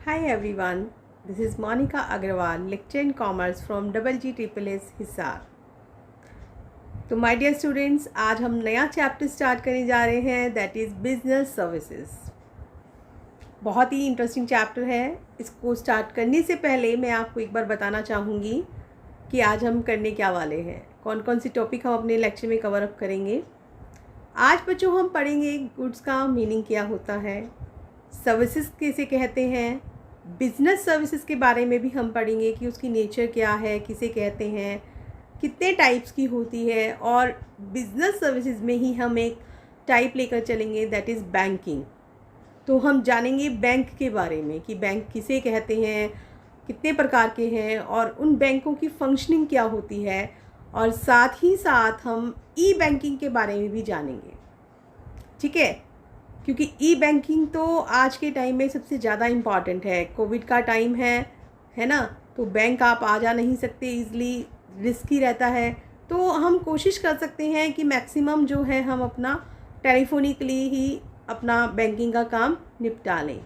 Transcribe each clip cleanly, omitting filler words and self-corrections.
Hi everyone, this is Monica Agrawal, lecturer in commerce from GGSS Hisar. तो my dear students, आज हम नया chapter start करने जा रहे हैं, दैट इज़ बिजनेस सर्विसेज। बहुत ही इंटरेस्टिंग चैप्टर है। इसको स्टार्ट करने से पहले मैं आपको एक बार बताना चाहूँगी कि आज हम करने क्या वाले हैं, कौन कौन सी टॉपिक हम अपने लेक्चर में कवर अप करेंगे। आज बच्चों हम पढ़ेंगे गुड्स का मीनिंग क्या होता है, सर्विसेज किसे कहते हैं, बिजनेस सर्विसेज के बारे में भी हम पढ़ेंगे कि उसकी नेचर क्या है, किसे कहते हैं, कितने टाइप्स की होती है। और बिजनेस सर्विसेज में ही हम एक टाइप लेकर चलेंगे, दैट इज़ बैंकिंग। तो हम जानेंगे बैंक के बारे में कि बैंक किसे कहते हैं, कितने प्रकार के हैं और उन बैंकों की फंक्शनिंग क्या होती है। और साथ ही साथ हम ई बैंकिंग के बारे में भी जानेंगे, ठीक है, क्योंकि ई बैंकिंग तो आज के टाइम में सबसे ज़्यादा इम्पॉर्टेंट है। कोविड का टाइम है ना, तो बैंक आप आ जा नहीं सकते ईज़िली, रिस्की रहता है। तो हम कोशिश कर सकते हैं कि मैक्सिमम जो है हम अपना टेलीफोनिकली ही अपना बैंकिंग का काम निपटा लें।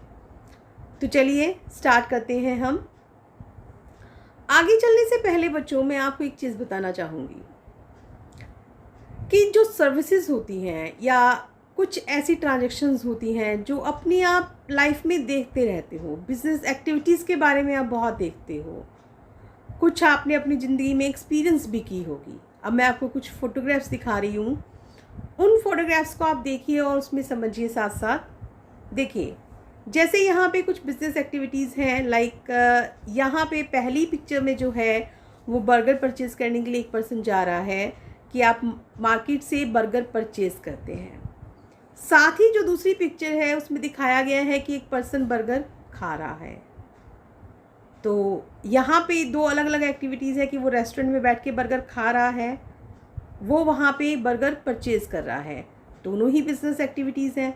तो चलिए स्टार्ट करते हैं। हम आगे चलने से पहले बच्चों मैं आपको एक चीज़ बताना चाहूँगी कि जो सर्विसेज होती हैं या कुछ ऐसी ट्रांजैक्शंस होती हैं जो अपनी आप लाइफ में देखते रहते हो, बिजनेस एक्टिविटीज़ के बारे में आप बहुत देखते हो, कुछ आपने अपनी ज़िंदगी में एक्सपीरियंस भी की होगी। अब मैं आपको कुछ फ़ोटोग्राफ्स दिखा रही हूँ, उन फोटोग्राफ्स को आप देखिए और उसमें समझिए साथ साथ। देखिए, जैसे यहाँ पे कुछ बिजनेस एक्टिविटीज़ हैं, लाइक यहाँ पे पहली पिक्चर में जो है वो बर्गर परचेज़ करने के लिए एक पर्सन जा रहा है कि आप मार्केट से बर्गर परचेज़ करते हैं। साथ ही जो दूसरी पिक्चर है उसमें दिखाया गया है कि एक पर्सन बर्गर खा रहा है। तो यहाँ पे दो अलग अलग एक्टिविटीज़ है कि वो रेस्टोरेंट में बैठ के बर्गर खा रहा है, वो वहाँ पे बर्गर परचेज़ कर रहा है। दोनों ही बिजनेस एक्टिविटीज़ हैं,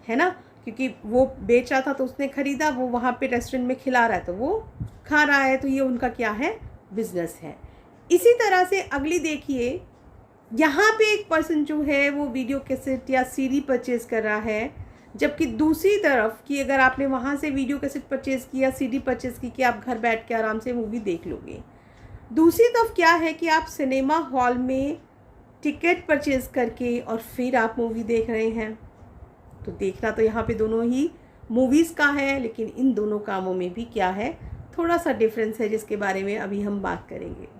है ना, क्योंकि वो बेच रहा था तो उसने ख़रीदा, वो वहाँ पे रेस्टोरेंट में खिला रहा है तो वो खा रहा है। तो ये उनका क्या है, बिजनेस है। इसी तरह से अगली देखिए, यहाँ पे एक पर्सन जो है वो वीडियो कैसेट या सीडी परचेज़ कर रहा है, जबकि दूसरी तरफ कि अगर आपने वहाँ से वीडियो कैसेट परचेज़ किया, सीडी परचेज़ की कि आप घर बैठ के आराम से मूवी देख लोगे। दूसरी तरफ क्या है कि आप सिनेमा हॉल में टिकट परचेज़ करके और फिर आप मूवी देख रहे हैं। तो देखना तो यहाँ पे दोनों ही मूवीज़ का है, लेकिन इन दोनों कामों में भी क्या है, थोड़ा सा डिफरेंस है, जिसके बारे में अभी हम बात करेंगे।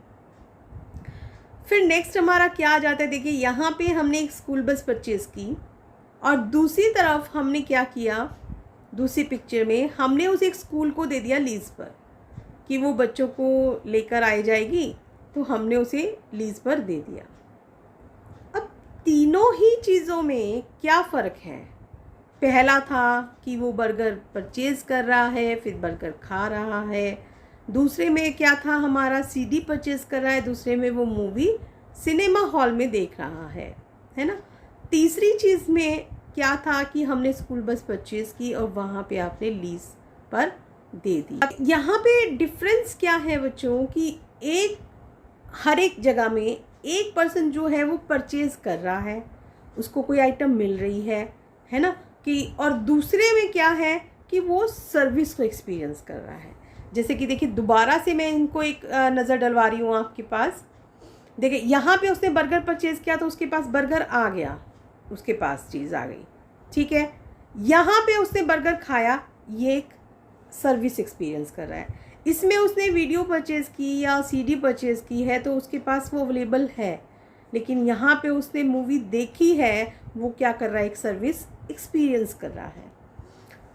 फिर नेक्स्ट हमारा क्या आ जाता है, देखिए यहाँ पे हमने एक स्कूल बस परचेज़ की और दूसरी तरफ हमने क्या किया, दूसरी पिक्चर में हमने उस एक स्कूल को दे दिया लीज़ पर कि वो बच्चों को लेकर आई जाएगी, तो हमने उसे लीज़ पर दे दिया। अब तीनों ही चीज़ों में क्या फ़र्क है, पहला था कि वो बर्गर परचेज़ कर रहा है फिर बर्गर खा रहा है, दूसरे में क्या था, हमारा सीडी परचेज़ कर रहा है, दूसरे में वो मूवी सिनेमा हॉल में देख रहा है ना। तीसरी चीज़ में क्या था कि हमने स्कूल बस परचेज़ की और वहाँ पे आपने लीज़ पर दे दी। अब यहाँ पे डिफरेंस क्या है बच्चों कि हर एक जगह में एक पर्सन जो है वो परचेज़ कर रहा है, उसको कोई आइटम मिल रही है ना, कि और दूसरे में क्या है कि वो सर्विस को एक्सपीरियंस कर रहा है। जैसे कि देखिए, दोबारा से मैं इनको एक नज़र डलवा रही हूँ आपके पास। देखिए यहाँ पे उसने बर्गर परचेज़ किया तो उसके पास बर्गर आ गया, उसके पास चीज़ आ गई, ठीक है। यहाँ पे उसने बर्गर खाया, ये एक सर्विस एक्सपीरियंस कर रहा है। इसमें उसने वीडियो परचेज़ की या सीडी परचेज़ की है तो उसके पास वो अवेलेबल है, लेकिन यहाँ पे उसने मूवी देखी है, वो क्या कर रहा है, एक सर्विस एक्सपीरियंस कर रहा है।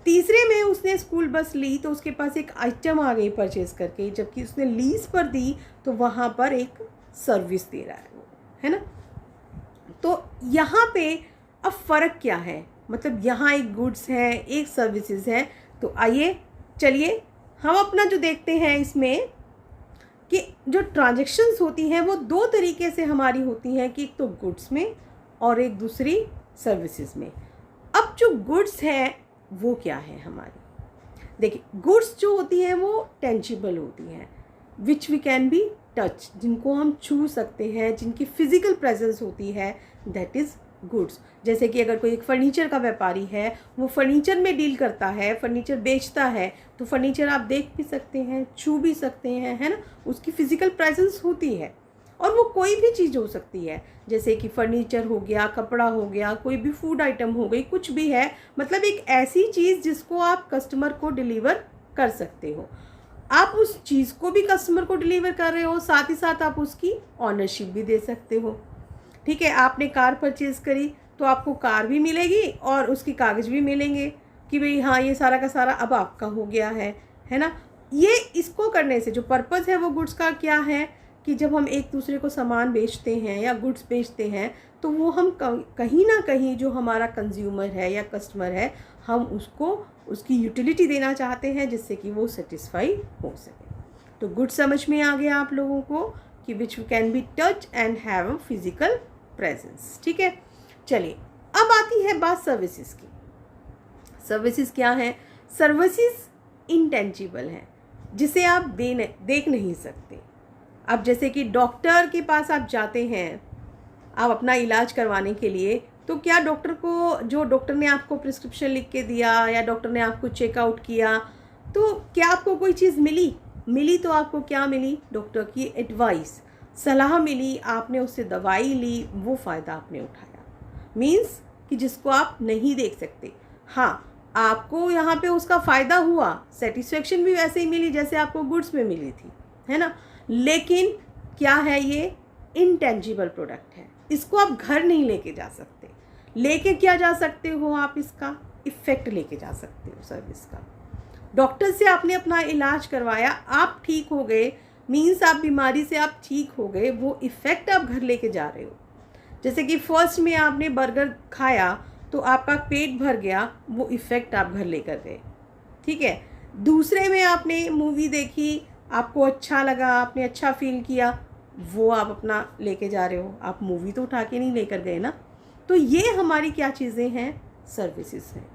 तीसरे में उसने स्कूल बस ली तो उसके पास एक आइटम आ गई परचेज़ करके, जबकि उसने लीज़ पर दी तो वहाँ पर एक सर्विस दे रहा है वो, है ना। तो यहाँ पे अब फ़र्क क्या है, मतलब यहाँ एक गुड्स है, एक सर्विसेज है। तो आइए चलिए हम अपना जो देखते हैं इसमें कि जो ट्रांजैक्शंस होती हैं वो दो तरीके से हमारी होती हैं, कि एक तो गुड्स में और एक दूसरी सर्विसेज में। अब जो गुड्स है वो क्या है हमारी, देखिए गुड्स जो होती हैं वो टेंजिबल होती हैं, which we can be touch, जिनको हम छू सकते हैं, जिनकी फिजिकल प्रेजेंस होती है, दैट इज़ गुड्स। जैसे कि अगर कोई एक फर्नीचर का व्यापारी है, वो फर्नीचर में डील करता है, फर्नीचर बेचता है, तो फर्नीचर आप देख भी सकते हैं, छू भी सकते हैं, है ना, उसकी फिजिकल प्रेजेंस होती है। और वो कोई भी चीज़ हो सकती है, जैसे कि फर्नीचर हो गया, कपड़ा हो गया, कोई भी फूड आइटम हो गई, कुछ भी है, मतलब एक ऐसी चीज़ जिसको आप कस्टमर को डिलीवर कर सकते हो। आप उस चीज़ को भी कस्टमर को डिलीवर कर रहे हो, साथ ही साथ आप उसकी ऑनरशिप भी दे सकते हो। ठीक है, आपने कार परचेज़ करी तो आपको कार भी मिलेगी और उसके कागज़ भी मिलेंगे कि भाई हाँ, ये सारा का सारा अब आपका हो गया है ना। ये इसको करने से जो पर्पज़ है वो गुड्स का क्या है कि जब हम एक दूसरे को सामान बेचते हैं या गुड्स बेचते हैं, तो वो हम कहीं ना कहीं जो हमारा कंज्यूमर है या कस्टमर है, हम उसको उसकी यूटिलिटी देना चाहते हैं जिससे कि वो सेटिस्फाई हो सके। तो गुड समझ में आ गया आप लोगों को कि which can be touch and have a physical presence. ठीक है, चलिए अब आती है बात सर्विसेज की। सर्विसेज क्या है? सर्विसेज इंटेंजिबल हैं, जिसे आप देख नहीं सकते। अब जैसे कि डॉक्टर के पास आप जाते हैं आप अपना इलाज करवाने के लिए, तो क्या डॉक्टर को, जो डॉक्टर ने आपको प्रिस्क्रिप्शन लिख के दिया या डॉक्टर ने आपको चेकआउट किया, तो क्या आपको कोई चीज़ मिली तो आपको क्या मिली? डॉक्टर की एडवाइस, सलाह मिली, आपने उससे दवाई ली, वो फ़ायदा आपने उठाया। मीन्स कि जिसको आप नहीं देख सकते। हाँ, आपको यहाँ पे उसका फ़ायदा हुआ, सेटिस्फेक्शन भी वैसे ही मिली जैसे आपको गुड्स में मिली थी, है ना। लेकिन क्या है, ये इंटेंजिबल प्रोडक्ट है, इसको आप घर नहीं लेके जा सकते। लेके क्या जा सकते हो आप? इसका इफ़ेक्ट लेके जा सकते हो सर्विस का। डॉक्टर से आपने अपना इलाज करवाया, आप ठीक हो गए, मीन्स आप बीमारी से आप ठीक हो गए, वो इफ़ेक्ट आप घर लेके जा रहे हो। जैसे कि फर्स्ट में आपने बर्गर खाया तो आपका पेट भर गया, वो इफ़ेक्ट आप घर लेकर गए। ठीक है, दूसरे में आपने मूवी देखी, आपको अच्छा लगा, आपने अच्छा फील किया, वो आप अपना लेके जा रहे हो, आप मूवी तो उठा के नहीं लेकर गए ना। तो ये हमारी क्या चीज़ें हैं? सर्विसेज हैं।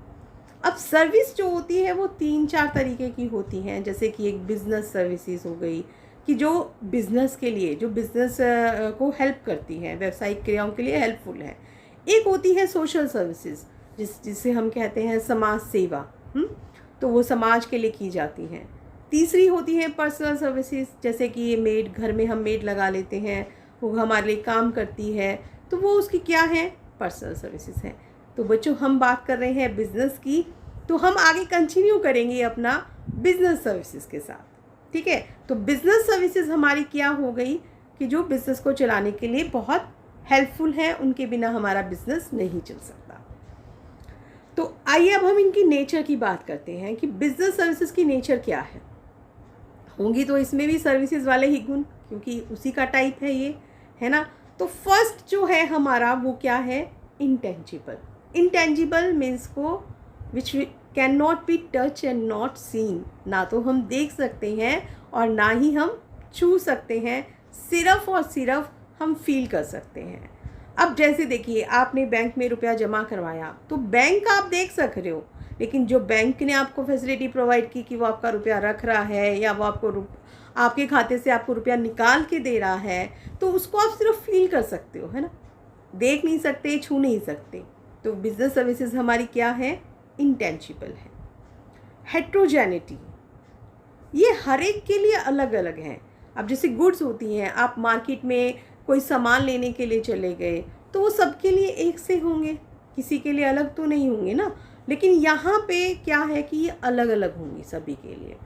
अब सर्विस जो होती है वो 3-4 तरीके की होती हैं। जैसे कि एक बिज़नेस सर्विसेज हो गई कि जो बिज़नेस के लिए, जो बिज़नेस को हेल्प करती है, व्यावसायिक क्रियाओं के लिए हेल्पफुल है। एक होती है सोशल सर्विसेज, जिसे हम कहते हैं समाज सेवा। तो वो समाज के लिए की जाती हैं। तीसरी होती है पर्सनल सर्विसेज, जैसे कि मेड, घर में हम मेड लगा लेते हैं, वो हमारे लिए काम करती है, तो वो उसकी क्या है? पर्सनल सर्विसेज है। तो बच्चों, हम बात कर रहे हैं बिज़नेस की, तो हम आगे कंटिन्यू करेंगे अपना बिज़नेस सर्विसेज के साथ। ठीक है, तो बिज़नेस सर्विसेज हमारी क्या हो गई कि जो बिज़नेस को चलाने के लिए बहुत हेल्पफुल है, उनके बिना हमारा बिज़नेस नहीं चल सकता। तो आइए अब हम इनकी नेचर की बात करते हैं कि बिज़नेस सर्विसेज की नेचर क्या है। होंगी तो इसमें भी सर्विसेज वाले ही गुण, क्योंकि उसी का टाइप है ये, है ना। तो फर्स्ट जो है हमारा वो क्या है? इंटेंजिबल। इंटेंजिबल मीन्स को which can not be touch and not seen, ना तो हम देख सकते हैं और ना ही हम छू सकते हैं, सिर्फ और सिर्फ हम फील कर सकते हैं। अब जैसे देखिए, आपने बैंक में रुपया जमा करवाया, तो बैंक आप देख सक रहे हो, लेकिन जो बैंक ने आपको फैसिलिटी प्रोवाइड की कि वो आपका रुपया रख रहा है या वो आपको आपके खाते से आपको रुपया निकाल के दे रहा है, तो उसको आप सिर्फ फील कर सकते हो, है ना, देख नहीं सकते, छू नहीं सकते। तो बिजनेस सर्विसेज हमारी क्या है? इंटेंजिबल है। हेट्रोजेनिटी, ये हर एक के लिए अलग अलग है। अब जैसे गुड्स होती हैं, आप मार्केट में कोई सामान लेने के लिए चले गए, तो वो सबके लिए एक से होंगे, किसी के लिए अलग तो नहीं होंगे ना। लेकिन यहाँ पे क्या है कि ये अलग अलग होंगी सभी के लिए।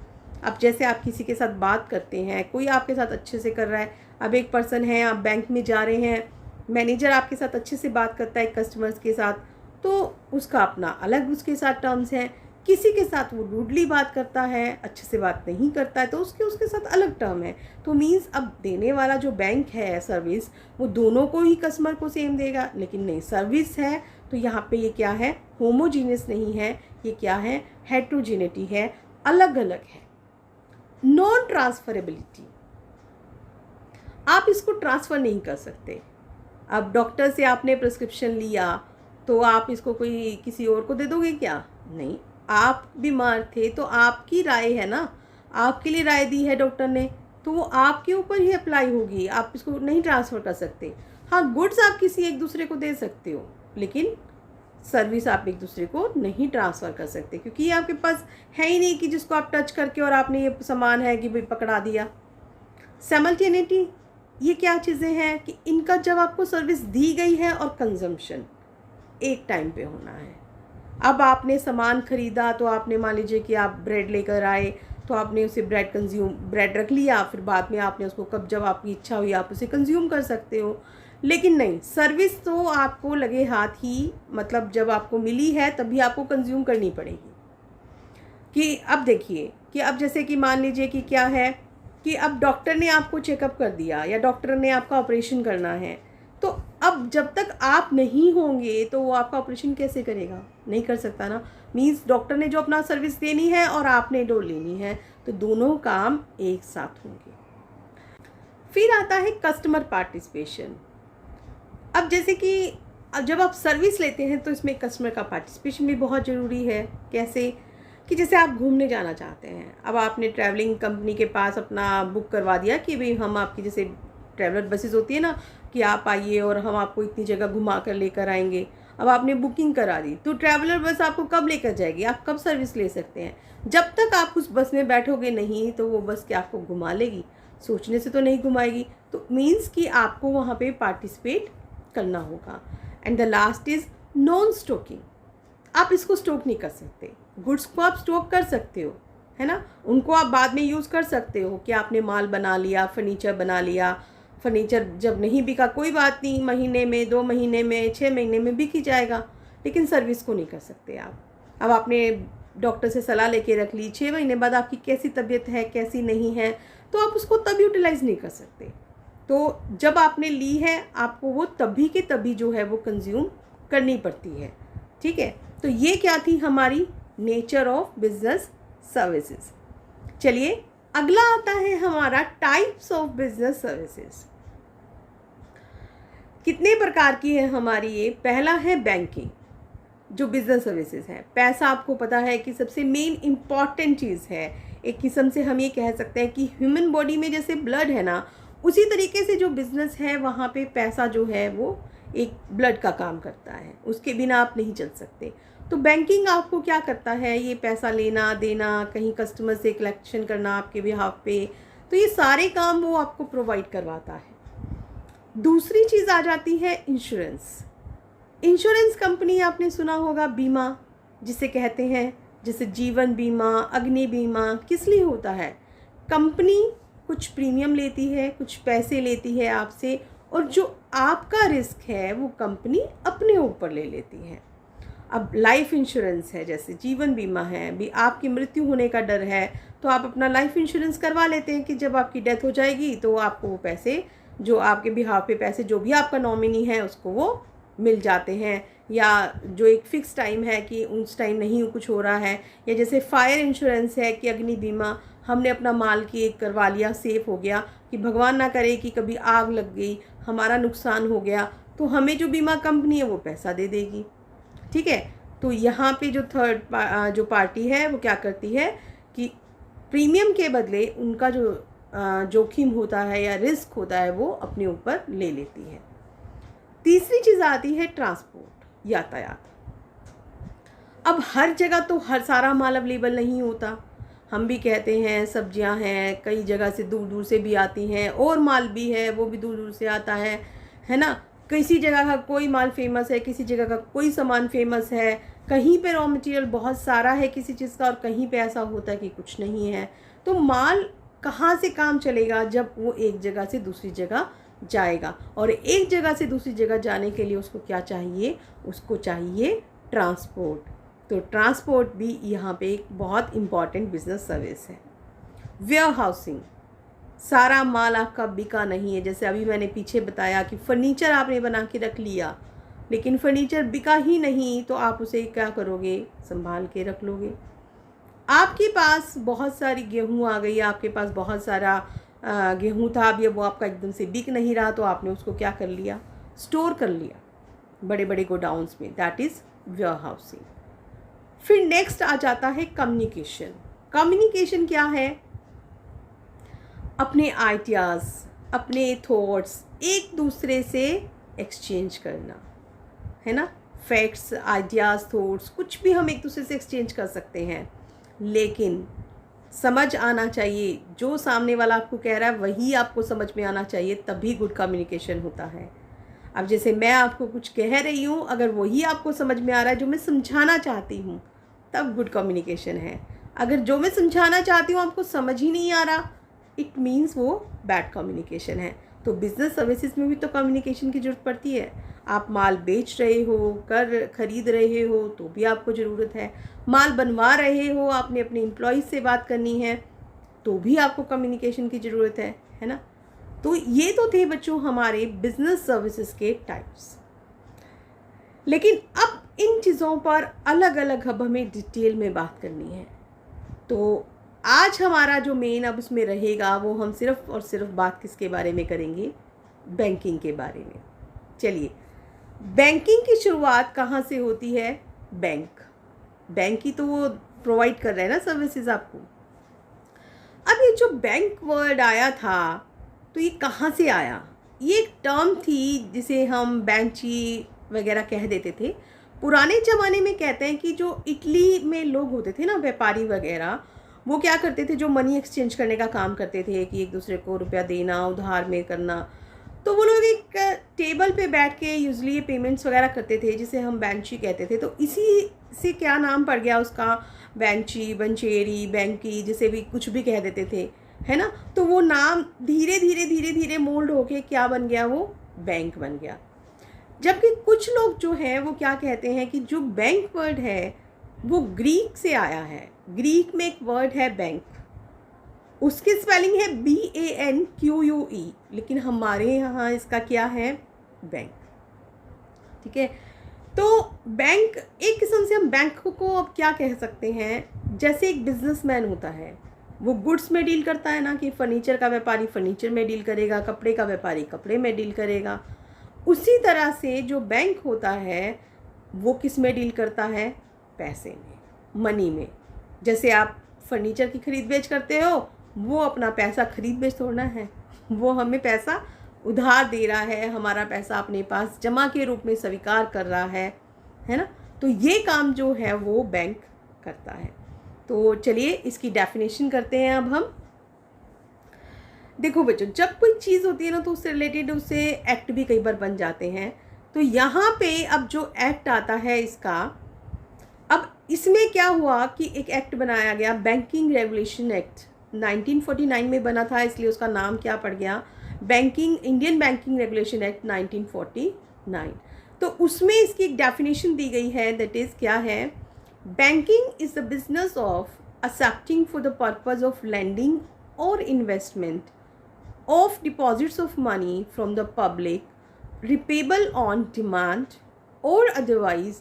अब जैसे आप किसी के साथ बात करते हैं, कोई आपके साथ अच्छे से कर रहा है, अब एक पर्सन है, आप बैंक में जा रहे हैं, मैनेजर आपके साथ अच्छे से बात करता है कस्टमर्स के साथ, तो उसका अपना अलग उसके साथ टर्म्स हैं। किसी के साथ वो रूडली बात करता है, अच्छे से बात नहीं करता है, तो उसके साथ अलग टर्म है। तो मीन्स अब देने वाला जो बैंक है सर्विस, वो दोनों को ही कस्टमर को सेम देगा, लेकिन नहीं, सर्विस है तो यहाँ पे ये क्या है? होमोजीनियस नहीं है, ये क्या है? हेट्रोजेनिटी है, अलग अलग है। नॉन ट्रांसफरेबिलिटी, आप इसको ट्रांसफ़र नहीं कर सकते। अब डॉक्टर से आपने प्रिस्क्रिप्शन लिया तो आप इसको कोई किसी और को दे दोगे क्या? नहीं, आप बीमार थे तो आपकी राय है ना, आपके लिए राय दी है डॉक्टर ने, तो वो आपके ऊपर ही अप्लाई होगी, आप इसको नहीं ट्रांसफ़र कर सकते। हाँ, गुड्स आप किसी एक दूसरे को दे सकते हो, लेकिन सर्विस आप एक दूसरे को नहीं ट्रांसफ़र कर सकते, क्योंकि ये आपके पास है ही नहीं कि जिसको आप टच करके और आपने ये सामान है कि भाई पकड़ा दिया। साइमल्टेनिटी, ये क्या चीज़ें हैं कि इनका जब आपको सर्विस दी गई है और कंजम्पशन एक टाइम पे होना है। अब आपने सामान ख़रीदा तो आपने मान लीजिए कि आप ब्रेड लेकर आए, तो आपने उसे ब्रेड रख लिया, फिर बाद में आपने उसको कब जब आपकी इच्छा हुई आप उसे कंज्यूम कर सकते हो। लेकिन नहीं, सर्विस तो आपको लगे हाथ ही, मतलब जब आपको मिली है तभी आपको कंज्यूम करनी पड़ेगी। कि अब देखिए कि अब जैसे कि मान लीजिए कि क्या है कि अब डॉक्टर ने आपको चेकअप कर दिया या डॉक्टर ने आपका ऑपरेशन करना है, तो अब जब तक आप नहीं होंगे तो वो आपका ऑपरेशन कैसे करेगा? नहीं कर सकता ना। मीन्स डॉक्टर ने जो अपना सर्विस देनी है और आपने डोज लेनी है, तो दोनों काम एक साथ होंगे। फिर आता है कस्टमर पार्टिसिपेशन। अब जैसे कि जब आप सर्विस लेते हैं तो इसमें कस्टमर का पार्टिसिपेशन भी बहुत ज़रूरी है। कैसे कि जैसे आप घूमने जाना चाहते हैं, अब आपने ट्रैवलिंग कंपनी के पास अपना बुक करवा दिया कि भाई हम आपकी, जैसे ट्रैवलर बसेस होती है ना कि आप आइए और हम आपको इतनी जगह घुमा कर लेकर आएंगे। अब आपने बुकिंग करा दी, तो ट्रैवलर बस आपको कब लेकर जाएगी? आप कब सर्विस ले सकते हैं? जब तक आप उस बस में बैठोगे नहीं, तो वो बस क्या आपको घुमा लेगी? सोचने से तो नहीं घुमाएगी। तो मीन्स कि आपको वहाँ पे पार्टिसिपेट करना होगा। And the last is non stocking. आप इसको स्टॉक नहीं कर सकते। गुड्स को आप स्टॉक कर सकते हो, है ना, उनको आप बाद में यूज़ कर सकते हो कि आपने माल बना लिया, फर्नीचर बना लिया, फर्नीचर जब नहीं बिका कोई बात नहीं, महीने में, 2 महीने में, 6 महीने में बिक ही जाएगा, लेकिन सर्विस को नहीं कर सकते आप। अब आपने डॉक्टर से सलाह लेके रख ली, 6 महीने बाद आपकी कैसी तबीयत है, कैसी नहीं है, तो आप उसको तब यूटिलाइज़ नहीं कर सकते। तो जब आपने ली है, आपको वो तभी के तभी जो है वो कंज्यूम करनी पड़ती है। ठीक है, तो ये क्या थी हमारी नेचर ऑफ बिजनेस सर्विसेज। चलिए अगला आता है हमारा टाइप्स ऑफ बिजनेस सर्विसेज। कितने प्रकार की है हमारी ये? पहला है बैंकिंग, जो बिजनेस सर्विसेज है। पैसा आपको पता है कि सबसे मेन इम्पॉर्टेंट चीज़ है। एक किस्म से हम ये कह सकते हैं कि ह्यूमन बॉडी में जैसे ब्लड है ना, उसी तरीके से जो बिज़नेस है वहाँ पे पैसा जो है वो एक ब्लड का काम करता है, उसके बिना आप नहीं चल सकते। तो बैंकिंग आपको क्या करता है? ये पैसा लेना देना, कहीं कस्टमर से कलेक्शन करना आपके बिहाफ पे, तो ये सारे काम वो आपको प्रोवाइड करवाता है। दूसरी चीज़ आ जाती है इंश्योरेंस। इंश्योरेंस कंपनी आपने सुना होगा, बीमा जिसे कहते हैं, जैसे जीवन बीमा, अग्नि बीमा। किस लिए होता है? कंपनी कुछ प्रीमियम लेती है, कुछ पैसे लेती है आपसे, और जो आपका रिस्क है वो कंपनी अपने ऊपर ले लेती है। अब लाइफ इंश्योरेंस है, जैसे जीवन बीमा है, भी आपकी मृत्यु होने का डर है तो आप अपना लाइफ इंश्योरेंस करवा लेते हैं कि जब आपकी डेथ हो जाएगी तो आपको वो पैसे, जो आपके बिहाफ पे पैसे जो भी आपका नॉमिनी है उसको वो मिल जाते हैं, या जो एक फ़िक्स टाइम है कि उस टाइम नहीं कुछ हो रहा है। या जैसे फायर इंश्योरेंस है कि अग्नि बीमा, हमने अपना माल की एक करवा लिया, सेफ़ हो गया, कि भगवान ना करे कि कभी आग लग गई, हमारा नुकसान हो गया, तो हमें जो बीमा कंपनी है वो पैसा दे देगी। ठीक है, तो यहाँ पे जो जो पार्टी है वो क्या करती है कि प्रीमियम के बदले उनका जो जोखिम होता है या रिस्क होता है वो अपने ऊपर ले लेती है। तीसरी चीज़ आती है ट्रांसपोर्ट, यातायात। अब हर जगह तो हर सारा माल अवेलेबल नहीं होता। हम भी कहते हैं सब्जियां हैं, कई जगह से दूर दूर से भी आती हैं, और माल भी है वो भी दूर दूर से आता है ना। किसी जगह का कोई माल फेमस है, किसी जगह का कोई सामान फेमस है, कहीं पे रॉ मटेरियल बहुत सारा है किसी चीज़ का, और कहीं पे ऐसा होता है कि कुछ नहीं है। तो माल कहाँ से काम चलेगा जब वो एक जगह से दूसरी जगह जाएगा, और एक जगह से दूसरी जगह जाने के लिए उसको क्या चाहिए? उसको चाहिए ट्रांसपोर्ट। तो ट्रांसपोर्ट भी यहाँ पे एक बहुत इम्पॉर्टेंट बिजनेस सर्विस है। वेयर हाउसिंग, सारा माल आपका बिका नहीं है। जैसे अभी मैंने पीछे बताया कि फर्नीचर आपने बना के रख लिया, लेकिन फर्नीचर बिका ही नहीं, तो आप उसे क्या करोगे? संभाल के रख लोगे। आपके पास बहुत सारी गेहूँ आ गई, आपके पास बहुत सारा गेहूँ था, अब ये वो आपका एकदम से बिक नहीं रहा, तो आपने उसको क्या कर लिया? स्टोर कर लिया बड़े बड़े गोडाउन्स में। That is warehousing. फिर नेक्स्ट आ जाता है कम्युनिकेशन। कम्युनिकेशन क्या है? अपने आइडियाज़, अपने थॉट्स एक दूसरे से एक्सचेंज करना, है ना। फैक्ट्स, आइडियाज़, थॉट्स, कुछ भी हम एक दूसरे से एक्सचेंज कर सकते हैं, लेकिन समझ आना चाहिए, जो सामने वाला आपको कह रहा है वही आपको समझ में आना चाहिए, तभी गुड कम्युनिकेशन होता है। अब जैसे मैं आपको कुछ कह रही हूँ, अगर वही आपको समझ में आ रहा है जो मैं समझाना चाहती हूँ, तब गुड कम्युनिकेशन है। अगर जो मैं समझाना चाहती हूँ आपको समझ ही नहीं आ रहा, इट मीन्स वो बैड कम्युनिकेशन है। तो बिज़नेस सर्विसेज में भी तो कम्युनिकेशन की ज़रूरत पड़ती है। आप माल बेच रहे हो, खरीद रहे हो, तो भी आपको ज़रूरत है। माल बनवा रहे हो, आपने अपने एम्प्लॉयज़ से बात करनी है, तो भी आपको कम्युनिकेशन की ज़रूरत है ना। तो ये तो थे बच्चों हमारे बिजनेस सर्विसेज के टाइप्स। लेकिन अब इन चीज़ों पर अलग अलग अब हमें डिटेल में बात करनी है। तो आज हमारा जो मेन अब उसमें रहेगा वो हम सिर्फ और सिर्फ बात किसके बारे में करेंगे, बैंकिंग के बारे में। चलिए, बैंकिंग की शुरुआत कहाँ से होती है? बैंक ही तो वो प्रोवाइड कर रहे हैं ना सर्विसेज आपको। अब ये जो बैंक वर्ड आया था, तो ये कहाँ से आया? ये एक टर्म थी जिसे हम बैंची वगैरह कह देते थे। पुराने ज़माने में कहते हैं कि जो इटली में लोग होते थे ना, व्यापारी वगैरह, वो क्या करते थे, जो मनी एक्सचेंज करने का काम करते थे कि एक दूसरे को रुपया देना, उधार में करना, तो वो लोग एक टेबल पे बैठ के यूजली ये पेमेंट्स वगैरह करते थे, जिसे हम बैंची कहते थे। तो इसी से क्या नाम पड़ गया उसका, बैंची, बंचेरी, बैंकी, जिसे भी कुछ भी कह देते थे, है ना। तो वो नाम धीरे धीरे मोल्ड होके क्या बन गया, वो बैंक बन गया। जबकि कुछ लोग जो हैं वो क्या कहते हैं कि जो बैंक वर्ड है वो ग्रीक से आया है। ग्रीक में एक वर्ड है बैंक, उसकी स्पेलिंग है BANQUE, लेकिन हमारे यहाँ इसका क्या है, बैंक। ठीक है, तो बैंक एक किस्म से हम बैंक को अब क्या कह सकते हैं, जैसे एक बिजनेसमैन होता है, वो गुड्स में डील करता है ना, कि फर्नीचर का व्यापारी फर्नीचर में डील करेगा, कपड़े का व्यापारी कपड़े में डील करेगा। उसी तरह से जो बैंक होता है वो किस में डील करता है, पैसे में, मनी में। जैसे आप फर्नीचर की खरीद बेच करते हो, वो अपना पैसा खरीद बेच तोड़ना है, वो हमें पैसा उधार दे रहा है, हमारा पैसा अपने पास जमा के रूप में स्वीकार कर रहा है ना। तो ये काम जो है वो बैंक करता है। तो चलिए इसकी डेफिनेशन करते हैं अब हम। देखो बच्चों, जब कोई चीज़ होती है ना, तो उससे रिलेटेड उससे एक्ट भी कई बार बन जाते हैं। तो यहाँ पे अब जो एक्ट आता है इसका, अब इसमें क्या हुआ कि एक एक्ट बनाया गया, बैंकिंग रेगुलेशन एक्ट 1949 में बना था, इसलिए उसका नाम क्या पड़ गया, इंडियन बैंकिंग रेगुलेशन एक्ट 1949। तो उसमें इसकी एक डेफिनेशन दी गई है, दैट इज़ क्या है, banking is the business of accepting for the purpose of lending और investment of deposits of money from the public, repayable on demand or otherwise,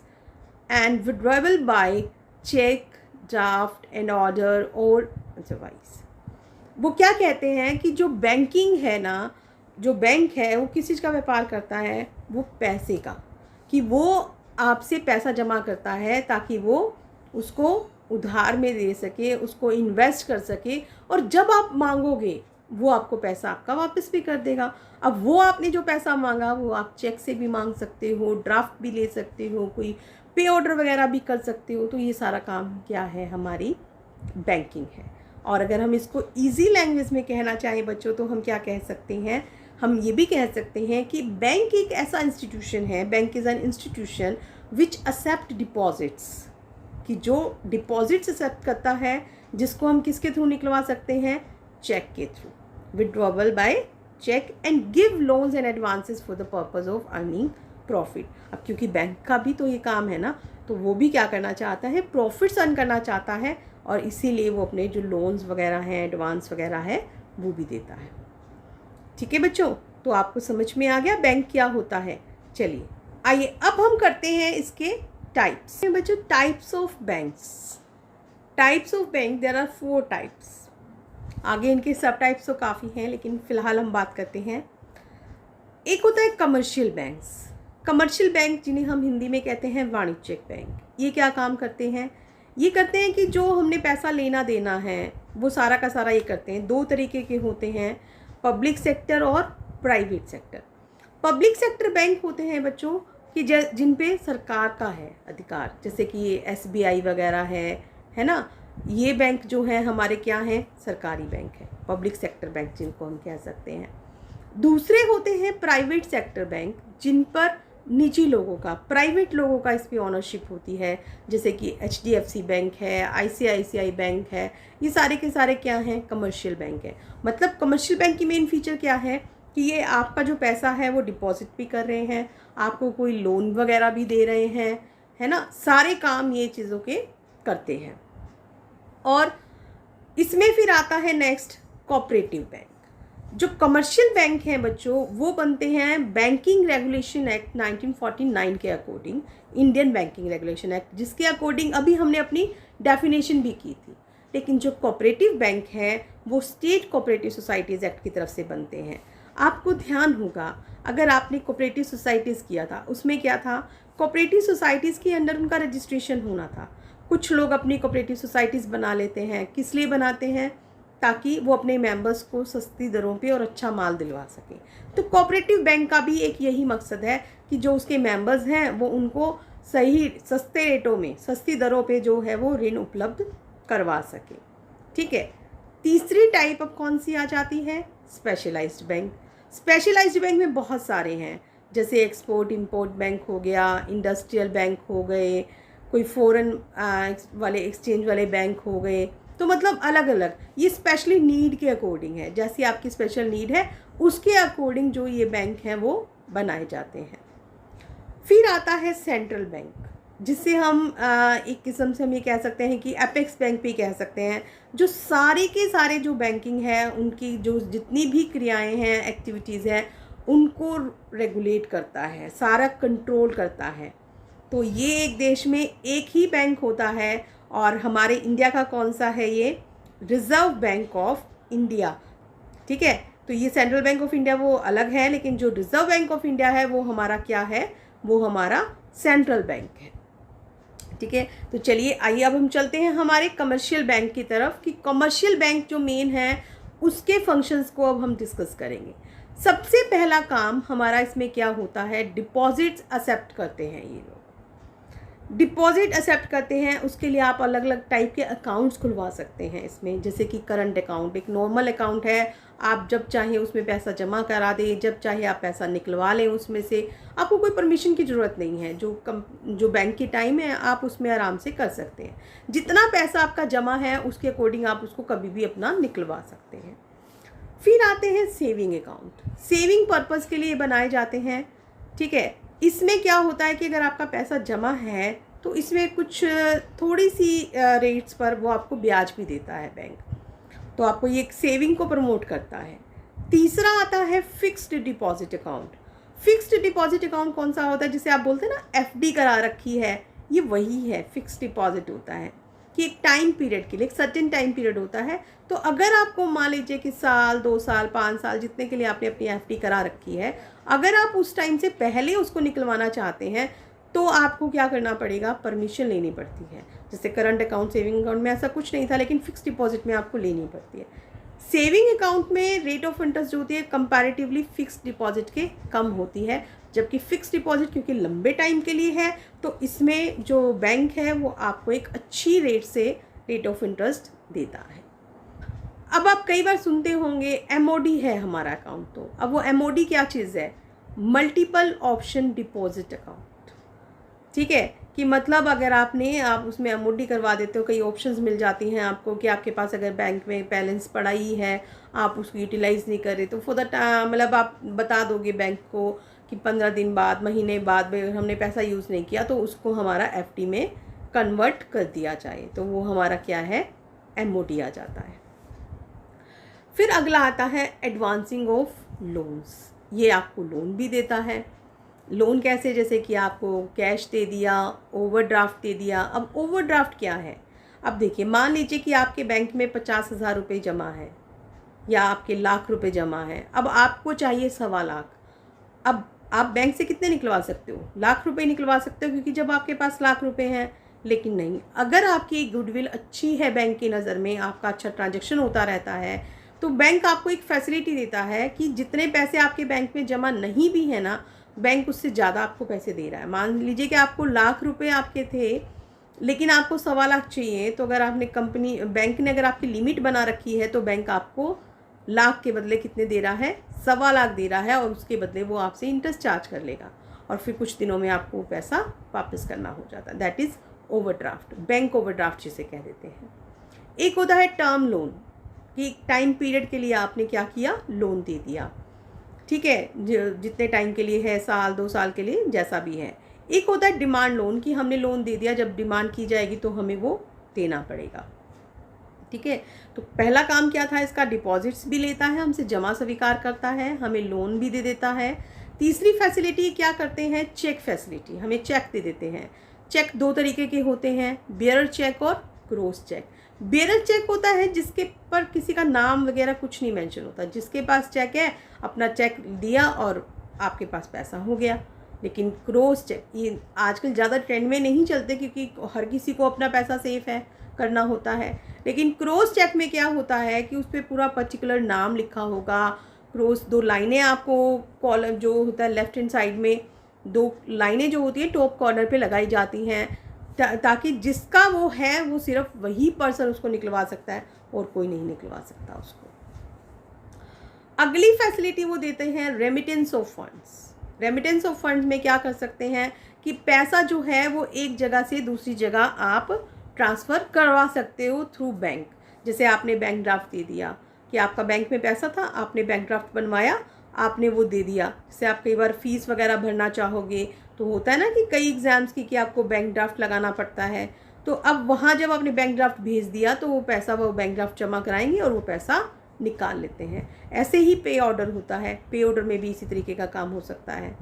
and withdrawable by check, draft and order or otherwise। वो क्या कहते हैं कि जो banking है ना, जो बैंक है वो किस चीज़ का व्यापार करता है, वो पैसे का, कि वो आपसे पैसा जमा करता है ताकि वो उसको उधार में दे सके, उसको इन्वेस्ट कर सके, और जब आप मांगोगे वो आपको पैसा आपका वापस भी कर देगा। अब वो आपने जो पैसा मांगा वो आप चेक से भी मांग सकते हो, ड्राफ्ट भी ले सकते हो, कोई पे ऑर्डर वगैरह भी कर सकते हो। तो ये सारा काम क्या है, हमारी बैंकिंग है। और अगर हम इसको इजी लैंग्वेज में कहना चाहें बच्चों, तो हम क्या कह सकते हैं, हम ये भी कह सकते हैं कि बैंक एक ऐसा इंस्टीट्यूशन है, bank is an institution which accept deposits, कि जो डिपॉजिट्स एक्सेप्ट करता है, जिसको हम किसके थ्रू निकलवा सकते हैं, चेक के through, withdrawal by check, and give loans and advances for the purpose of earning profit। अब क्योंकि बैंक का भी तो ये काम है ना, तो वो भी क्या करना चाहता है, प्रॉफिट्स अर्न करना चाहता है, और इसीलिए वो अपने जो लोन्स वगैरह हैं, एडवांस वगैरह है, वो भी देता है। ठीक है बच्चों, तो आपको समझ में आ गया बैंक क्या होता है। चलिए आइए अब हम करते हैं इसके टाइप्स। बच्चों, types of banks, types of bank, there are 4 types. आगे इनके सब टाइप्स तो काफ़ी हैं, लेकिन फ़िलहाल हम बात करते हैं। एक होता है कमर्शियल बैंक्स। कमर्शियल बैंक जिन्हें हम हिंदी में कहते हैं वाणिज्यिक बैंक। ये क्या काम करते हैं, ये करते हैं कि जो हमने पैसा लेना देना है वो सारा का सारा ये करते हैं। 2 तरीके के होते हैं, पब्लिक सेक्टर और private sector. Public sector bank होते हैं बच्चों कि जिन पे सरकार का है अधिकार, जैसे कि ये SBI वगैरह है ना, ये बैंक जो है हमारे क्या हैं, सरकारी बैंक है, पब्लिक सेक्टर बैंक जिनको हम कह सकते हैं। दूसरे होते हैं प्राइवेट सेक्टर बैंक, जिन पर निजी लोगों का, प्राइवेट लोगों का इस पर ऑनरशिप होती है, जैसे कि HDFC बैंक है, ICICI बैंक है, ये सारे के सारे क्या हैं, कमर्शियल बैंक है। मतलब कमर्शियल बैंक की मेन फीचर क्या है कि ये आपका जो पैसा है वो डिपॉजिट भी कर रहे हैं, आपको कोई लोन वगैरह भी दे रहे हैं, है ना, सारे काम ये चीज़ों के करते हैं। और इसमें फिर आता है नेक्स्ट कोऑपरेटिव बैंक। जो कमर्शियल बैंक हैं बच्चों, वो बनते हैं बैंकिंग रेगुलेशन एक्ट 1949 के according, Indian banking regulation act, जिसके अकॉर्डिंग अभी हमने अपनी डेफिनेशन भी की थी। लेकिन जो कोऑपरेटिव बैंक है वो स्टेट कोऑपरेटिव सोसाइटीज़ एक्ट की तरफ से बनते हैं। आपको ध्यान होगा, अगर आपने कोऑपरेटिव सोसाइटीज़ किया था, उसमें क्या था, कोऑपरेटिव सोसाइटीज़ के अंडर उनका रजिस्ट्रेशन होना था। कुछ लोग अपनी कोऑपरेटिव सोसाइटीज़ बना लेते हैं, किस लिए बनाते हैं, ताकि वो अपने मेंबर्स को सस्ती दरों पे और अच्छा माल दिलवा सकें। तो कोऑपरेटिव बैंक का भी एक यही मकसद है कि जो उसके मेंबर्स हैं वो उनको सही सस्ते रेटों में, सस्ती दरों पे जो है वो ऋण उपलब्ध करवा सके। ठीक है। तीसरी टाइप अब कौन सी आ जाती है, स्पेशलाइज्ड बैंक। स्पेशलाइज्ड बैंक में बहुत सारे हैं, जैसे एक्सपोर्ट इंपोर्ट बैंक हो गया, इंडस्ट्रियल बैंक हो गए, कोई फॉरेन वाले एक्सचेंज वाले बैंक हो गए। तो मतलब अलग अलग, ये स्पेशली नीड के अकॉर्डिंग है, जैसी आपकी स्पेशल नीड है उसके अकॉर्डिंग जो ये बैंक हैं वो बनाए जाते हैं। फिर आता है सेंट्रल बैंक, जिससे हम एक किस्म से हम ये कह सकते हैं कि एपेक्स बैंक भी कह सकते हैं, जो सारे के सारे जो बैंकिंग है उनकी जो जितनी भी क्रियाएं हैं, एक्टिविटीज़ हैं, उनको रेगुलेट करता है, सारा कंट्रोल करता है। तो ये एक देश में एक ही बैंक होता है, और हमारे इंडिया का कौन सा है, ये रिज़र्व बैंक ऑफ इंडिया। ठीक है। तो ये सेंट्रल बैंक ऑफ इंडिया वो अलग है, लेकिन जो रिज़र्व बैंक ऑफ इंडिया है वो हमारा क्या है, वो हमारा सेंट्रल बैंक है। ठीक है। तो चलिए आइए अब हम चलते हैं हमारे कमर्शियल बैंक की तरफ, कि कमर्शियल बैंक जो मेन है उसके फंक्शंस को अब हम डिस्कस करेंगे। सबसे पहला काम हमारा इसमें क्या होता है, डिपॉजिट्स एक्सेप्ट करते हैं ये लोग। डिपॉजिट एक्सेप्ट करते हैं, उसके लिए आप अलग अलग टाइप के अकाउंट्स खुलवा सकते हैं इसमें, जैसे कि करंट अकाउंट एक नॉर्मल अकाउंट है, आप जब चाहे उसमें पैसा जमा करा दें, जब चाहे आप पैसा निकलवा लें उसमें से, आपको कोई परमिशन की ज़रूरत नहीं है। जो बैंक की टाइम है आप उसमें आराम से कर सकते हैं, जितना पैसा आपका जमा है उसके अकॉर्डिंग आप उसको कभी भी अपना निकलवा सकते हैं। फिर आते हैं सेविंग अकाउंट, सेविंग पर्पज़ के लिए बनाए जाते हैं। ठीक है। इसमें क्या होता है कि अगर आपका पैसा जमा है तो इसमें कुछ थोड़ी सी रेट्स पर वो आपको ब्याज भी देता है बैंक, तो आपको ये सेविंग को प्रमोट करता है। तीसरा आता है fixed deposit account. Fixed deposit account कौन सा होता है, जिसे आप बोलते हैं ना FD करा रखी है, ये वही है। फिक्स्ड डिपॉजिट होता है कि एक टाइम पीरियड के लिए, एक सर्टेन टाइम पीरियड होता है। तो अगर आपको मान लीजिए कि साल, 2 साल, 5 साल, जितने के लिए आपने अपनी FD करा रखी है, अगर आप उस टाइम से पहले उसको निकलवाना चाहते हैं तो आपको क्या करना पड़ेगा, परमिशन लेनी पड़ती है। जैसे करंट अकाउंट, सेविंग अकाउंट में ऐसा कुछ नहीं था, लेकिन फिक्स्ड डिपॉजिट में आपको लेनी पड़ती है। सेविंग अकाउंट में रेट ऑफ इंटरेस्ट जो होती है कंपैरेटिवली फिक्स्ड डिपॉजिट के कम होती है, जबकि फिक्स्ड डिपॉजिट क्योंकि लंबे टाइम के लिए है तो इसमें जो बैंक है वो आपको एक अच्छी रेट से रेट ऑफ इंटरेस्ट देता है। अब आप कई बार सुनते होंगे MOD है हमारा अकाउंट, तो अब वो MOD क्या चीज़ है, मल्टीपल ऑप्शन डिपॉजिट अकाउंट। ठीक है, कि मतलब अगर आप उसमें MOD करवा देते हो, कई ऑप्शंस मिल जाती हैं आपको कि आपके पास अगर बैंक में बैलेंस पड़ा ही है, आप उसको यूटिलाइज़ नहीं कर रहे, तो फॉर द मतलब आप बता दोगे बैंक को कि 15 दिन बाद, महीने बाद में हमने पैसा यूज़ नहीं किया तो उसको हमारा FD में कन्वर्ट कर दिया जाए, तो वो हमारा क्या है, MOD आ जाता है। फिर अगला आता है एडवांसिंग ऑफ लोन्स। ये आपको लोन भी देता है। लोन कैसे, जैसे कि आपको कैश दे दिया, ओवरड्राफ्ट दे दिया। अब ओवरड्राफ्ट क्या है, अब देखिए मान लीजिए कि आपके बैंक में 50,000 रुपये जमा है या आपके लाख रुपए जमा है, अब आपको चाहिए 1.25 लाख। अब आप बैंक से कितने निकलवा सकते हो, लाख रुपए निकलवा सकते हो, क्योंकि जब आपके पास लाख रुपए हैं। लेकिन नहीं, अगर आपकी गुडविल अच्छी है बैंक की नज़र में, आपका अच्छा ट्रांजैक्शन होता रहता है, तो बैंक आपको एक फैसिलिटी देता है कि जितने पैसे आपके बैंक में जमा नहीं भी है ना, बैंक उससे ज़्यादा आपको पैसे दे रहा है। मान लीजिए कि आपको लाख रुपए आपके थे, लेकिन आपको 1.25 लाख चाहिए, तो अगर आपने बैंक ने अगर आपकी लिमिट बना रखी है, तो बैंक आपको लाख के बदले कितने दे रहा है, 1.25 लाख दे रहा है, और उसके बदले वो आपसे इंटरेस्ट चार्ज कर लेगा और फिर कुछ दिनों में आपको वो पैसा वापस करना हो जाता है। That is overdraft, bank overdraft जिसे कह देते हैं। एक होता है टर्म लोन, कि टाइम पीरियड के लिए आपने क्या किया, लोन दे दिया, ठीक है, जितने टाइम के लिए है, साल 2 साल के लिए, जैसा भी है। एक होता है डिमांड लोन, कि हमने लोन दे दिया, जब डिमांड की जाएगी तो हमें वो देना पड़ेगा, ठीक है। तो पहला काम क्या था इसका, डिपॉजिट्स भी लेता है हमसे, जमा स्वीकार करता है, हमें लोन भी दे देता है। तीसरी फैसिलिटी क्या करते हैं, चेक फैसिलिटी, हमें चेक दे देते हैं। चेक 2 तरीके के होते हैं, बियरर चेक और क्रॉस चेक। बियरर चेक होता है जिसके पर किसी का नाम वगैरह कुछ नहीं मेंशन होता, जिसके पास चेक है अपना चेक दिया और आपके पास पैसा हो गया। लेकिन क्रॉस चेक ये आजकल ज़्यादा ट्रेंड में नहीं चलते, क्योंकि हर किसी को अपना पैसा सेफ है करना होता है। लेकिन क्रॉस चेक में क्या होता है कि उस पर पूरा पर्टिकुलर नाम लिखा होगा, क्रॉस 2 लाइनें आपको कॉलम जो होता है लेफ्ट हैंड साइड में 2 लाइनें जो होती हैं टॉप कॉर्नर पे लगाई जाती हैं, ताकि जिसका वो है वो सिर्फ वही पर्सन उसको निकलवा सकता है और कोई नहीं निकलवा सकता उसको। अगली फैसिलिटी वो देते हैं remittance of funds. Remittance of funds में क्या कर सकते हैं कि पैसा जो है वो एक जगह से दूसरी जगह आप ट्रांसफ़र करवा सकते हो थ्रू बैंक। जैसे आपने बैंक ड्राफ्ट दे दिया कि आपका बैंक में पैसा था, आपने बैंक ड्राफ्ट बनवाया, आपने वो दे दिया। जैसे आप कई बार फीस वगैरह भरना चाहोगे तो होता है ना कि कई एग्ज़ाम्स की कि आपको बैंक ड्राफ्ट लगाना पड़ता है, तो अब वहाँ जब आपने बैंक ड्राफ्ट भेज दिया तो वो पैसा वो बैंक ड्राफ्ट जमा कराएंगे और वो पैसा निकाल लेते हैं। ऐसे ही पे ऑर्डर होता है, पे ऑर्डर में भी इसी तरीके का काम हो सकता है।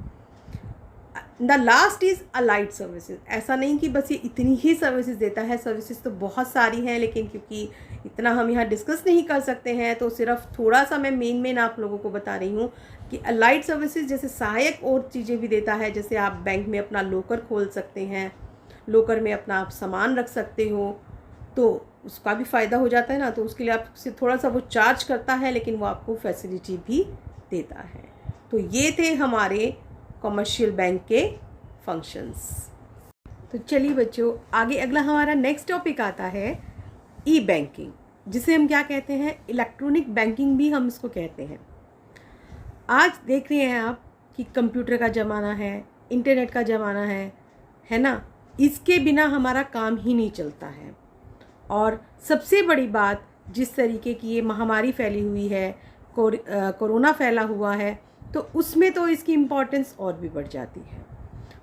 The last is allied services. ऐसा नहीं कि बस ये इतनी ही सर्विसेज देता है, सर्विसेज तो बहुत सारी हैं, लेकिन क्योंकि इतना हम यहाँ डिस्कस नहीं कर सकते हैं तो सिर्फ थोड़ा सा मैं मेन आप लोगों को बता रही हूँ कि अलाइड सर्विसेज जैसे सहायक और चीज़ें भी देता है। जैसे आप बैंक में अपना लॉकर खोल सकते हैं, लॉकर में अपना आप सामान रख सकते हो, तो उसका भी फ़ायदा हो जाता है ना, तो उसके लिए आपसे थोड़ा सा वो चार्ज करता है, लेकिन वो आपको फैसिलिटी भी देता है। तो ये थे हमारे कमर्शियल बैंक के फंक्शंस। तो चलिए बच्चों, आगे अगला हमारा नेक्स्ट टॉपिक आता है ई बैंकिंग, जिसे हम क्या कहते हैं, इलेक्ट्रॉनिक बैंकिंग भी हम इसको कहते हैं। आज देख रहे हैं आप कि कंप्यूटर का ज़माना है, इंटरनेट का ज़माना है ना, इसके बिना हमारा काम ही नहीं चलता है। और सबसे बड़ी बात, जिस तरीके की ये महामारी फैली हुई है, कोरोना फैला हुआ है, तो उसमें तो इसकी इम्पोर्टेंस और भी बढ़ जाती है।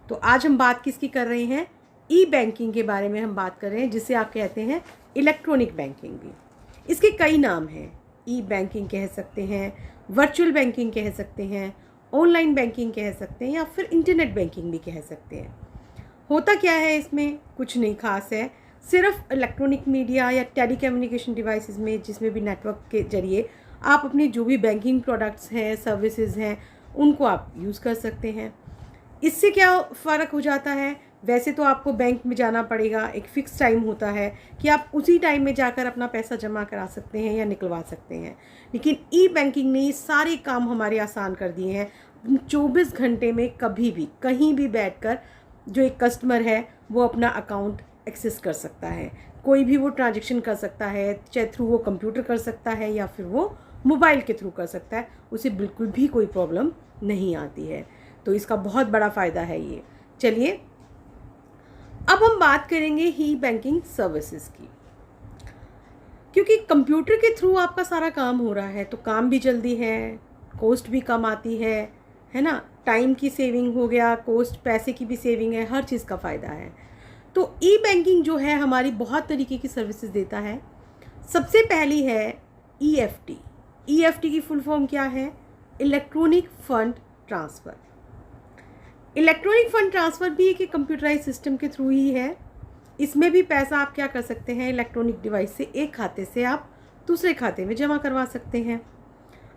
तो आज हम बात किसकी कर रहे हैं, ई बैंकिंग के बारे में हम बात कर रहे हैं, जिसे आप कहते हैं इलेक्ट्रॉनिक बैंकिंग भी। इसके कई नाम हैं, ई बैंकिंग कह सकते हैं, वर्चुअल बैंकिंग कह सकते हैं, ऑनलाइन बैंकिंग कह सकते हैं, या फिर इंटरनेट बैंकिंग भी कह सकते हैं। होता क्या है इसमें, कुछ नहीं खास है, सिर्फ इलेक्ट्रॉनिक मीडिया या टेलीकम्युनिकेशन डिवाइसेस में, जिसमें भी नेटवर्क के जरिए आप अपने जो भी बैंकिंग प्रोडक्ट्स हैं, सर्विसेज हैं, उनको आप यूज़ कर सकते हैं। इससे क्या फ़र्क हो जाता है, वैसे तो आपको बैंक में जाना पड़ेगा, एक फ़िक्स टाइम होता है कि आप उसी टाइम में जाकर अपना पैसा जमा करा सकते हैं या निकलवा सकते हैं। लेकिन ई बैंकिंग ने सारे काम हमारे आसान कर दिए हैं। 24 घंटे में कभी भी कहीं भी बैठकर जो एक कस्टमर है वो अपना अकाउंट एक्सेस कर सकता है, कोई भी वो ट्रांजैक्शन कर सकता है, चाहे थ्रू वो कंप्यूटर कर सकता है या फिर वो मोबाइल के थ्रू कर सकता है, उसे बिल्कुल भी कोई प्रॉब्लम नहीं आती है। तो इसका बहुत बड़ा फ़ायदा है ये। चलिए अब हम बात करेंगे ई बैंकिंग सर्विसेज की, क्योंकि कंप्यूटर के थ्रू आपका सारा काम हो रहा है तो काम भी जल्दी है, कॉस्ट भी कम आती है ना, टाइम की सेविंग हो गया, कॉस्ट पैसे की भी सेविंग है, हर चीज़ का फ़ायदा है। तो ई बैंकिंग जो है हमारी बहुत तरीके की सर्विसेज देता है। सबसे पहली है EFT। EFT की फुल फॉर्म क्या है, electronic fund transfer. Electronic fund transfer भी एक कंप्यूटराइज सिस्टम के थ्रू ही है। इसमें भी पैसा आप क्या कर सकते हैं, इलेक्ट्रॉनिक डिवाइस से एक खाते से आप दूसरे खाते में जमा करवा सकते हैं।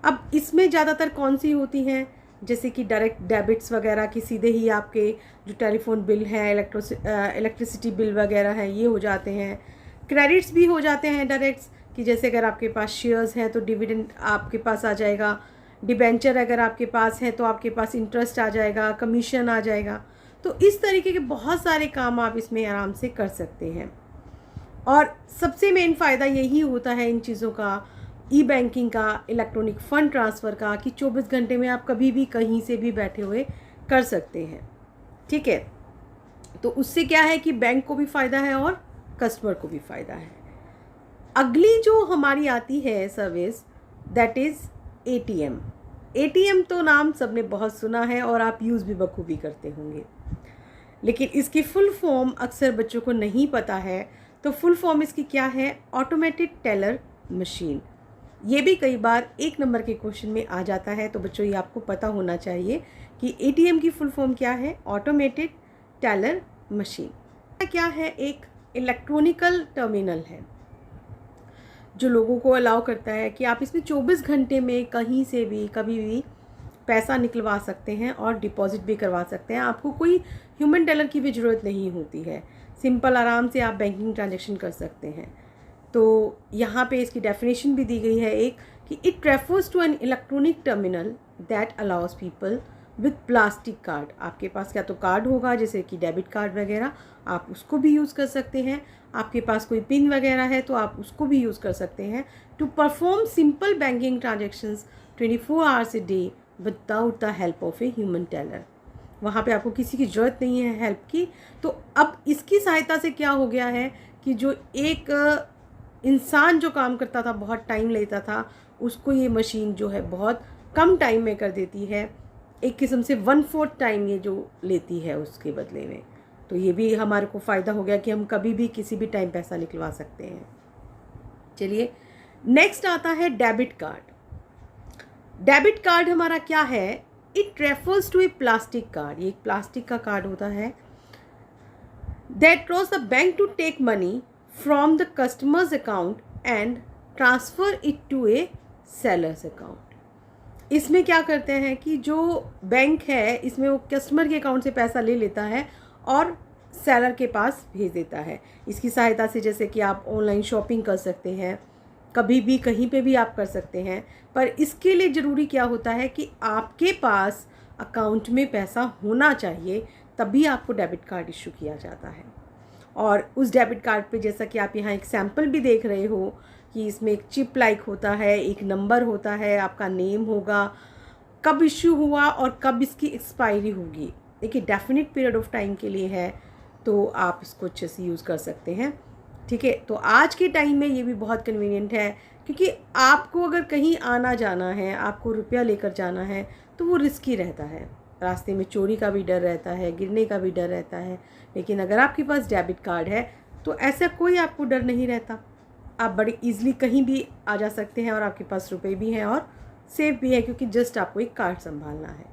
अब इसमें ज़्यादातर कौन सी होती हैं, जैसे कि डायरेक्ट डेबिट्स वगैरह की सीधे ही आपके जो टेलीफोन बिल है, इलेक्ट्रिसिटी बिल वगैरह हैं, ये हो जाते हैं। क्रेडिट्स भी हो जाते हैं डायरेक्ट्स, कि जैसे अगर आपके पास शेयर्स हैं तो डिविडेंड आपके पास आ जाएगा, डिबेंचर अगर आपके पास है तो आपके पास इंटरेस्ट आ जाएगा, कमीशन आ जाएगा। तो इस तरीके के बहुत सारे काम आप इसमें आराम से कर सकते हैं। और सबसे मेन फ़ायदा यही होता है इन चीज़ों का, ई बैंकिंग का, इलेक्ट्रॉनिक फ़ंड ट्रांसफ़र का, कि 24 घंटे में आप कभी भी कहीं से भी बैठे हुए कर सकते हैं। ठीक है, तो उससे क्या है कि बैंक को भी फ़ायदा है और कस्टमर को भी फ़ायदा है। अगली जो हमारी आती है service, that is ATM. ATM तो नाम सबने बहुत सुना है और आप यूज़ भी बखूबी करते होंगे, लेकिन इसकी फुल फॉर्म अक्सर बच्चों को नहीं पता है। तो फुल फॉर्म इसकी क्या है? Automated teller machine. ये भी कई बार 1 नंबर के क्वेश्चन में आ जाता है, तो बच्चों ये आपको पता होना चाहिए कि एटीएम की फुल फॉर्म क्या है? Automated teller machine. क्या है? एक इलेक्ट्रॉनिकल टर्मिनल है जो लोगों को अलाउ करता है कि आप इसमें 24 घंटे में कहीं से भी कभी भी पैसा निकलवा सकते हैं और डिपॉजिट भी करवा सकते हैं। आपको कोई ह्यूमन टेलर की भी ज़रूरत नहीं होती है, सिंपल आराम से आप बैंकिंग ट्रांजैक्शन कर सकते हैं। तो यहाँ पे इसकी डेफिनेशन भी दी गई है एक, कि it refers to an electronic terminal that allows people with plastic card. आपके पास क्या तो कार्ड होगा जैसे कि डेबिट कार्ड वगैरह, आप उसको भी यूज़ कर सकते हैं। आपके पास कोई पिन वगैरह है तो आप उसको भी यूज़ कर सकते हैं to perform simple banking transactions 24 hours a day without the help of a human teller. वहाँ पे आपको किसी की ज़रूरत नहीं है हेल्प की। तो अब इसकी सहायता से क्या हो गया है कि जो एक इंसान जो काम करता था, बहुत टाइम लेता था, उसको ये मशीन जो है बहुत कम टाइम में कर देती है। एक किस्म से 1/4 टाइम ये जो लेती है उसके बदले में। तो ये भी हमारे को फ़ायदा हो गया कि हम कभी भी किसी भी टाइम पैसा निकलवा सकते हैं। चलिए, नेक्स्ट आता है डेबिट कार्ड। डेबिट कार्ड हमारा क्या है? It refers to a plastic card. ये एक प्लास्टिक का कार्ड होता है that cross the bank to take money from the customer's account and transfer it to a seller's account. इसमें क्या करते हैं कि जो बैंक है इसमें वो कस्टमर के अकाउंट से पैसा ले लेता है और सेलर के पास भेज देता है। इसकी सहायता से जैसे कि आप ऑनलाइन शॉपिंग कर सकते हैं, कभी भी कहीं पे भी आप कर सकते हैं। पर इसके लिए ज़रूरी क्या होता है कि आपके पास अकाउंट में पैसा होना चाहिए, तभी आपको डेबिट कार्ड इशू किया जाता है। और उस डेबिट कार्ड पे जैसा कि आप यहाँ एक सैम्पल भी देख रहे हो कि इसमें एक चिप लाइक होता है, एक नंबर होता है, आपका नेम होगा, कब इशू हुआ और कब इसकी एक्सपायरी होगी। देखिए, डेफिनेट पीरियड ऑफ टाइम के लिए है, तो आप इसको अच्छे से यूज़ कर सकते हैं। ठीक है, तो आज के टाइम में ये भी बहुत कन्वीनियंट है, क्योंकि आपको अगर कहीं आना जाना है, आपको रुपया लेकर जाना है, तो वो रिस्की रहता है। रास्ते में चोरी का भी डर रहता है, गिरने का भी डर रहता है। लेकिन अगर आपके पास डेबिट कार्ड है तो ऐसा कोई आपको डर नहीं रहता। आप बड़े ईज़िली कहीं भी आ जा सकते हैं और आपके पास रुपए भी हैं और सेफ भी है, क्योंकि जस्ट आपको एक कार्ड संभालना है।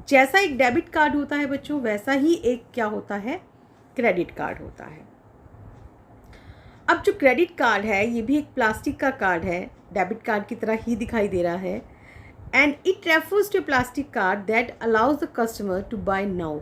जैसा एक डेबिट कार्ड होता है बच्चों, वैसा ही एक क्या होता है? क्रेडिट कार्ड होता है। अब जो क्रेडिट कार्ड है ये भी एक प्लास्टिक का कार्ड है, डेबिट कार्ड की तरह ही दिखाई दे रहा है। And it refers to plastic card that allows the customer to buy now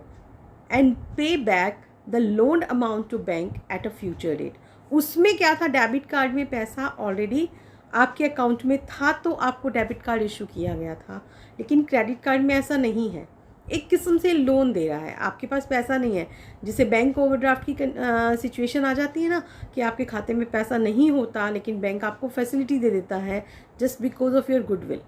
and pay back the loaned amount to bank at a future date. उसमें क्या था? डेबिट कार्ड में पैसा ऑलरेडी आपके अकाउंट में था, तो आपको डेबिट कार्ड इशू किया गया था। लेकिन क्रेडिट कार्ड में ऐसा नहीं है, एक किस्म से लोन दे रहा है। आपके पास पैसा नहीं है, जिसे बैंक ओवरड्राफ्ट की सिचुएशन आ जाती है ना, कि आपके खाते में पैसा नहीं होता, लेकिन बैंक आपको फैसिलिटी दे देता है just because of your goodwill.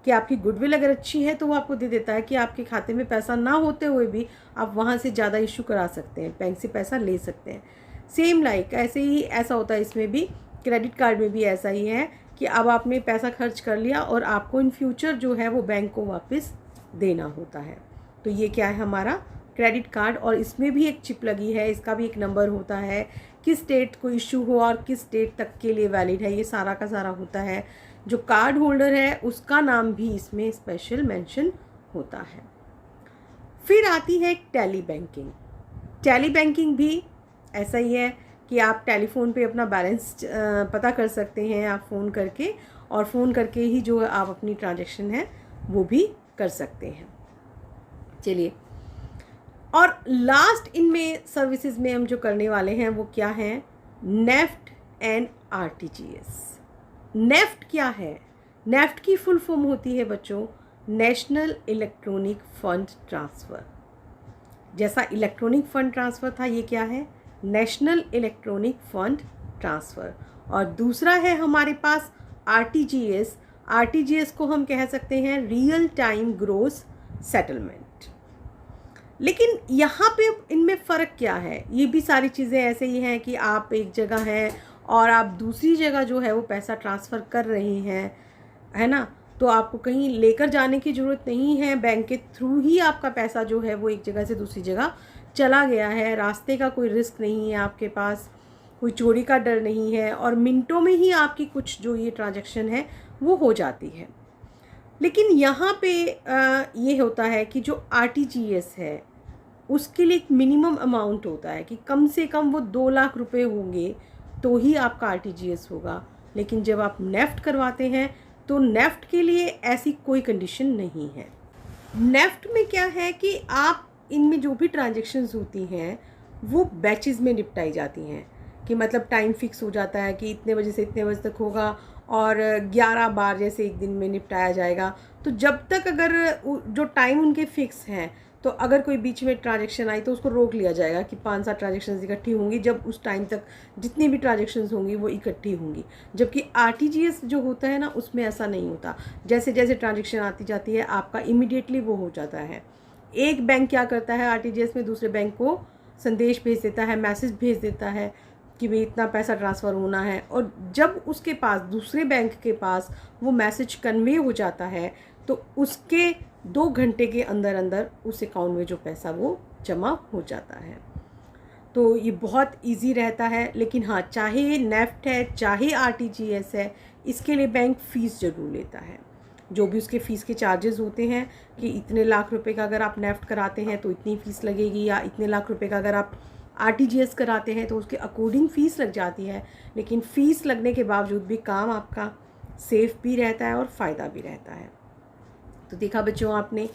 कि आपकी गुडविल अगर अच्छी है तो वो आपको दे देता है कि आपके खाते में पैसा ना होते हुए भी आप वहाँ से ज़्यादा इशू करा सकते हैं, बैंक से पैसा ले सकते हैं। सेम लाइक ऐसे ही ऐसा होता है इसमें भी, क्रेडिट कार्ड में भी ऐसा ही है कि अब आपने पैसा खर्च कर लिया और आपको इन फ्यूचर जो है वो बैंक को वापस देना होता है। तो ये क्या है? हमारा क्रेडिट कार्ड। और इसमें भी एक चिप लगी है, इसका भी एक नंबर होता है, किस डेट को इशू हो और किस डेट तक के लिए वैलिड है, ये सारा का सारा होता है। जो कार्ड होल्डर है उसका नाम भी इसमें स्पेशल मेंशन होता है। फिर आती है टैली बैंकिंग। टैली बैंकिंग भी ऐसा ही है कि आप टेलीफोन पे अपना बैलेंस पता कर सकते हैं आप फ़ोन करके, और फ़ोन करके ही जो आप अपनी ट्रांजैक्शन है वो भी कर सकते हैं। चलिए, और लास्ट इनमें सर्विसेज में हम जो करने वाले हैं वो क्या है? NEFT and RTGS. नेफ्ट क्या है? नेफ्ट की फुल फॉर्म होती है बच्चों नेशनल इलेक्ट्रॉनिक फंड ट्रांसफ़र। जैसा इलेक्ट्रॉनिक फ़ंड ट्रांसफ़र था, ये क्या है? National electronic fund transfer. और दूसरा है हमारे पास आरटीजीएस। आरटीजीएस को हम कह सकते हैं रियल टाइम ग्रोस सेटलमेंट। लेकिन यहाँ पे इनमें फ़र्क क्या है? ये भी सारी चीज़ें ऐसे ही हैं कि आप एक जगह हैं और आप दूसरी जगह जो है वो पैसा ट्रांसफ़र कर रहे हैं, है ना? तो आपको कहीं लेकर जाने की ज़रूरत नहीं है, बैंक के थ्रू ही आपका पैसा जो है वो एक जगह से दूसरी जगह चला गया है। रास्ते का कोई रिस्क नहीं है आपके पास, कोई चोरी का डर नहीं है और मिनटों में ही आपकी कुछ जो ये ट्रांजैक्शन है वो हो जाती है। लेकिन यहाँ पे ये होता है कि जो आरटीजीएस है उसके लिए एक मिनिमम अमाउंट होता है कि कम से कम वो 2 लाख रुपए होंगे तो ही आपका आरटीजीएस होगा। लेकिन जब आप नेफ्ट करवाते हैं तो नेफ्ट के लिए ऐसी कोई कंडीशन नहीं है। नेफ्ट में क्या है कि आप इनमें जो भी ट्रांजैक्शंस होती हैं वो बैचेस में निपटाई जाती हैं कि मतलब टाइम फिक्स हो जाता है कि इतने बजे से इतने बजे तक होगा और 11 बार जैसे एक दिन में निपटाया जाएगा। तो जब तक अगर जो टाइम उनके फिक्स हैं तो अगर कोई बीच में ट्रांजैक्शन आई तो उसको रोक लिया जाएगा कि 5-7 ट्रांजैक्शंस इकट्ठी होंगी, जब उस टाइम तक जितनी भी ट्रांजैक्शंस होंगी वो इकट्ठी होंगी। जबकि आरटीजीएस जो होता है ना उसमें ऐसा नहीं होता। जैसे जैसे ट्रांजैक्शन आती जाती है आपका इमीडिएटली वो हो जाता है। एक बैंक क्या करता है आरटीजीएस में दूसरे बैंक को संदेश भेज देता है, मैसेज भेज देता है कि भाई इतना पैसा ट्रांसफ़र होना है, और जब उसके पास दूसरे बैंक के पास वो मैसेज कन्वे हो जाता है तो उसके 2 घंटे के अंदर अंदर उस अकाउंट में जो पैसा वो जमा हो जाता है। तो ये बहुत इजी रहता है। लेकिन हाँ, चाहे नेफ्ट है चाहे आरटीजीएस है, इसके लिए बैंक फ़ीस ज़रूर लेता है। जो भी उसके फ़ीस के चार्जेस होते हैं कि इतने लाख रुपए का अगर आप नेफ्ट कराते हैं तो इतनी फ़ीस लगेगी, या इतने लाख रुपए का अगर आप आरटीजीएस कराते हैं तो उसके अकॉर्डिंग फ़ीस लग जाती है। लेकिन फ़ीस लगने के बावजूद भी काम आपका सेफ़ भी रहता है और फ़ायदा भी रहता है। तो देखा बच्चों आपने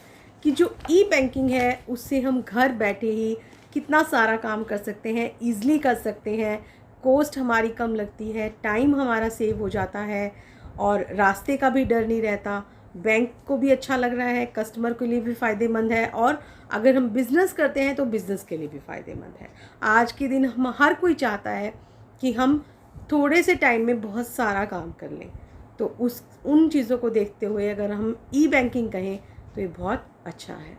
कि जो ई बैंकिंग है उससे हम घर बैठे ही कितना सारा काम कर सकते हैं, ईज़िली कर सकते हैं, कॉस्ट हमारी कम लगती है, टाइम हमारा सेव हो जाता है और रास्ते का भी डर नहीं रहता। बैंक को भी अच्छा लग रहा है, कस्टमर के लिए भी फ़ायदेमंद है, और अगर हम बिज़नेस करते हैं तो बिज़नेस के लिए भी फ़ायदेमंद है। आज के दिन हम हर कोई चाहता है कि हम थोड़े से टाइम में बहुत सारा काम कर लें। तो उन चीज़ों को देखते हुए अगर हम ई बैंकिंग कहें तो ये बहुत अच्छा है।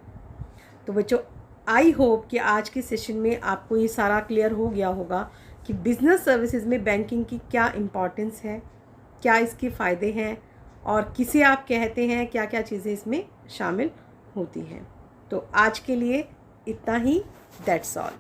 तो बच्चों, आई होप कि आज के सेशन में आपको ये सारा क्लियर हो गया होगा कि बिज़नेस सर्विसेज में बैंकिंग की क्या इम्पोर्टेंस है, क्या इसके फ़ायदे हैं और किसे आप कहते हैं, क्या क्या चीज़ें इसमें शामिल होती हैं। तो आज के लिए इतना ही, दैट्स ऑल।